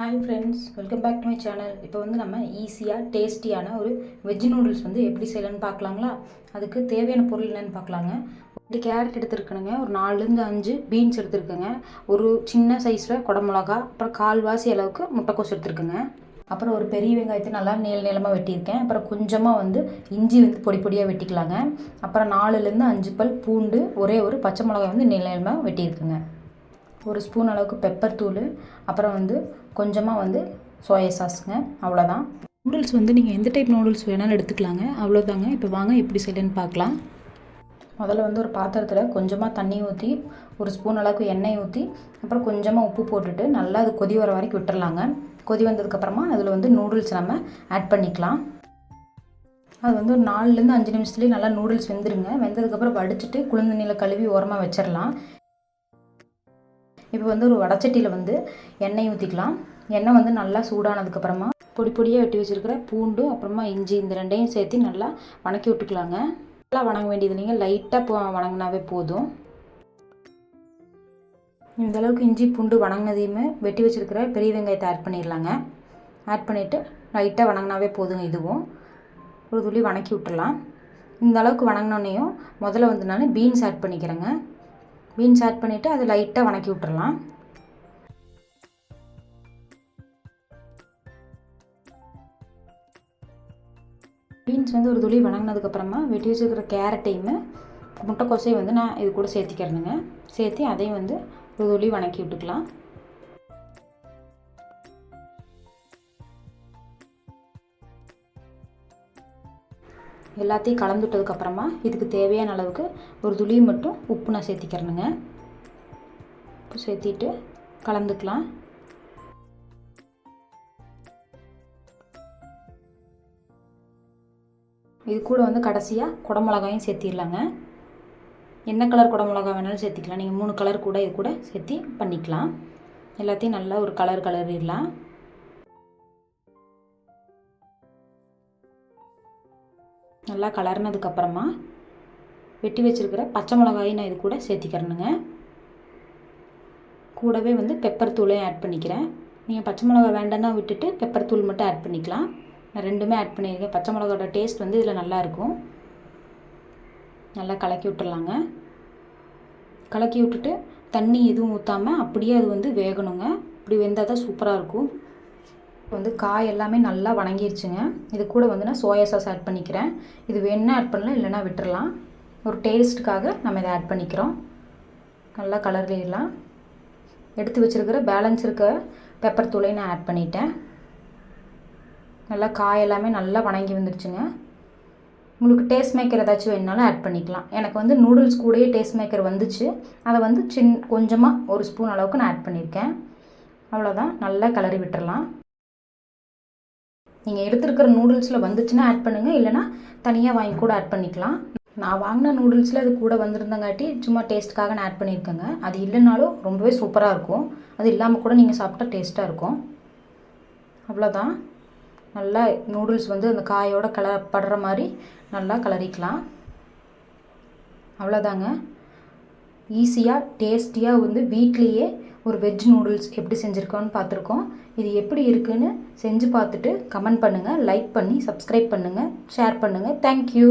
Hi friends, welcome back to my channel. இப்போ வந்து நம்ம ஈஸியாக டேஸ்டியான ஒரு வெஜ் நூடுல்ஸ் வந்து எப்படி செய்யலான்னு பார்க்கலாங்களா? அதுக்கு தேவையான பொருள் என்னென்னு பார்க்கலாங்க. ஒரு கேரட் எடுத்துருக்கணுங்க, ஒரு 4லேருந்து 5 பீன்ஸ் எடுத்துருக்குங்க, ஒரு சின்ன சைஸில் குடமிளகா, அப்புறம் கால்வாசி அளவுக்கு முட்டைக்கோஸ் எடுத்துருக்குங்க, அப்புறம் ஒரு பெரிய வெங்காயத்தை நல்லா நீளமாக வெட்டியிருக்கேன், அப்புறம் கொஞ்சமாக வந்து இஞ்சி வந்து பொடி பொடியாக வெட்டிக்கலாங்க, அப்புறம் 4லேருந்து 5 பல் பூண்டு, ஒரே ஒரு பச்சை மிளகாய் வந்து நீளமாக வெட்டியிருக்குங்க, ஒரு ஸ்பூன் அளவுக்கு பெப்பர் தூள், அப்புறம் வந்து கொஞ்சமாக வந்து சோயா சாஸுங்க. அவ்வளோதான். நூடுல்ஸ் வந்து நீங்கள் எந்த டைப் நூடுல்ஸ் வேணாலும் எடுத்துக்கலாங்க. அவ்வளோதாங்க. இப்போ வாங்க எப்படி செய்யலன்னு பார்க்கலாம். முதல்ல வந்து ஒரு பாத்திரத்தில் கொஞ்சமாக தண்ணி ஊற்றி, ஒரு ஸ்பூன் அளவுக்கு எண்ணெய் ஊற்றி, அப்புறம் கொஞ்சமாக உப்பு போட்டுட்டு நல்லா அது கொதி வர வரைக்கும் விட்டுறலாங்க. கொதி வந்ததுக்கப்புறமா அதில் வந்து நூடுல்ஸ் நம்ம ஆட் பண்ணிக்கலாம். அது வந்து ஒரு 4லேருந்து 5 நிமிஷத்துலேயே நல்லா நூடுல்ஸ் வெந்துருங்க. வெந்ததுக்கப்புறம் வடிச்சிட்டு குளிர்ந்த நீரை கழுவி ஓரமாக வச்சிடலாம். இப்போ வந்து ஒரு வடச்சட்டியில் வந்து எண்ணெய் ஊற்றிக்கலாம். எண்ணெய் வந்து நல்லா சூடானதுக்கப்புறமா பொடி பொடியாக வெட்டி வச்சுருக்கிற பூண்டு, அப்புறமா இஞ்சி, இந்த ரெண்டையும் சேர்த்து நல்லா வணக்கி விட்டுக்கலாங்க. நல்லா வணங்க வேண்டியது இல்லைங்க, லைட்டாக வணங்கினாவே போதும். இந்தளவுக்கு இஞ்சி பூண்டு வணங்கினதையுமே வெட்டி வச்சுருக்கிற பெரிய வெங்காயத்தை ஆட் பண்ணிடலாங்க. ஆட் பண்ணிவிட்டு லைட்டாக வணங்கினாவே போதுங்க. இதுவும் ஒரு துளி வணக்கி விட்டுடலாம். இந்த அளவுக்கு வணங்கினோன்னையும் முதல்ல வந்து நான் பீன்ஸ் ஆட் பண்ணிக்கிறேங்க. பீன்ஸ் ஆட் பண்ணிவிட்டு அதை லைட்டாக வணக்கி விட்டுறலாம். பீன்ஸ் வந்து ஒரு துளி வணங்கினதுக்கப்புறமா வெட்டி வச்சுருக்கிற கேரட்டையுமே முட்டைக்கோசையும் வந்து நான் இது கூட சேர்த்திக்கிறேனுங்க. சேர்த்து அதையும் வந்து ஒரு துளி வணக்கி விட்டுக்கலாம். எல்லாத்தையும் கலந்து விட்டதுக்கப்புறமா இதுக்கு தேவையான அளவுக்கு ஒரு துளி மட்டும் உப்பு நான் சேர்த்திக்கிறேனுங்க. உப்பு சேர்த்திட்டு கலந்துக்கலாம். இது கூட வந்து கடைசியாக குடமிளகாயும் சேர்த்திடலாங்க. என்ன கலர் குடமிளகா வேணாலும் சேர்த்திக்கலாம். நீங்கள் 3 கலர் கூட இது கூட சேர்த்தி பண்ணிக்கலாம். எல்லாத்தையும் நல்லா ஒரு கலரிடலாம். நல்லா கலர்னதுக்கப்புறமா வெட்டி வச்சுருக்கிற பச்சை மிளகாயும் நான் இது கூட சேர்த்திக்கிறேனுங்க. கூடவே வந்து பெப்பர் தூளையும் ஆட் பண்ணிக்கிறேன். நீங்கள் பச்சை மிளகா வேண்டாம்னா விட்டுட்டு பெப்பர் தூள் மட்டும் ஆட் பண்ணிக்கலாம். நான் ரெண்டுமே ஆட் பண்ணியிருக்கேன். பச்சை மிளகாவோட டேஸ்ட் வந்து இதில் நல்லாயிருக்கும். நல்லா கலக்கி விட்டுடலாங்க. கலக்கி விட்டுட்டு தண்ணி எதுவும் ஊற்றாமல் அப்படியே அது வந்து வேகணுங்க. இப்படி வெந்தால் தான் சூப்பராக இருக்கும். வந்து காய் எல்லாமே நல்லா வணங்கிருச்சுங்க. இது கூட வந்து நான் சோயா சாஸ் ஆட் பண்ணிக்கிறேன். இது வேணுன்னா ஆட் பண்ணலாம், இல்லைனா விட்டுறலாம். ஒரு டேஸ்ட்டுக்காக நம்ம இதை ஆட் பண்ணிக்கிறோம். நல்லா கலரிடலாம். எடுத்து வச்சுருக்கிற பேலன்ஸ் இருக்க பெப்பர் தூளையும் நான் ஆட் பண்ணிட்டேன். நல்லா காய் எல்லாமே நல்லா வணங்கி வந்துடுச்சுங்க. உங்களுக்கு டேஸ்ட் மேக்கர் ஏதாச்சும் வேணுனாலும் ஆட் பண்ணிக்கலாம். எனக்கு வந்து நூடுல்ஸ் கூடயே டேஸ்ட் மேக்கர் வந்துச்சு. அதை வந்து கொஞ்சமாக ஒரு ஸ்பூன் அளவுக்கு நான் ஆட் பண்ணியிருக்கேன். அவ்வளோதான். நல்லா கலரி விட்டுறலாம். நீங்கள் எடுத்துருக்கிற நூடுல்ஸில் வந்துச்சுன்னா ஆட் பண்ணுங்கள், இல்லைனா தனியாக வாங்கி கூட ஆட் பண்ணிக்கலாம். நான் வாங்கின நூடுல்ஸில் அது கூட வந்திருந்தங்காட்டி சும்மா டேஸ்ட்டுக்காக நான் ஆட் பண்ணியிருக்கேங்க. அது இல்லைனாலும் ரொம்பவே சூப்பராக இருக்கும். அது இல்லாமல் கூட நீங்கள் சாப்பிட்டா டேஸ்ட்டாக இருக்கும். அவ்வளோதான். நல்லா நூடுல்ஸ் வந்து அந்த காயோட படுற மாதிரி நல்லா கலரிக்கலாம். அவ்வளோதாங்க. ஈஸியாக டேஸ்டியாக வந்து வீட்லேயே ஒரு வெஜ் நூடுல்ஸ் எப்படி செஞ்சுருக்கோன்னு பார்த்துருக்கோம். இது எப்படி இருக்குன்னு செஞ்சு பார்த்துட்டு கமெண்ட் பண்ணுங்கள், லைக் பண்ணி சப்ஸ்கிரைப் பண்ணுங்கள், ஷேர் பண்ணுங்கள். தேங்க்யூ.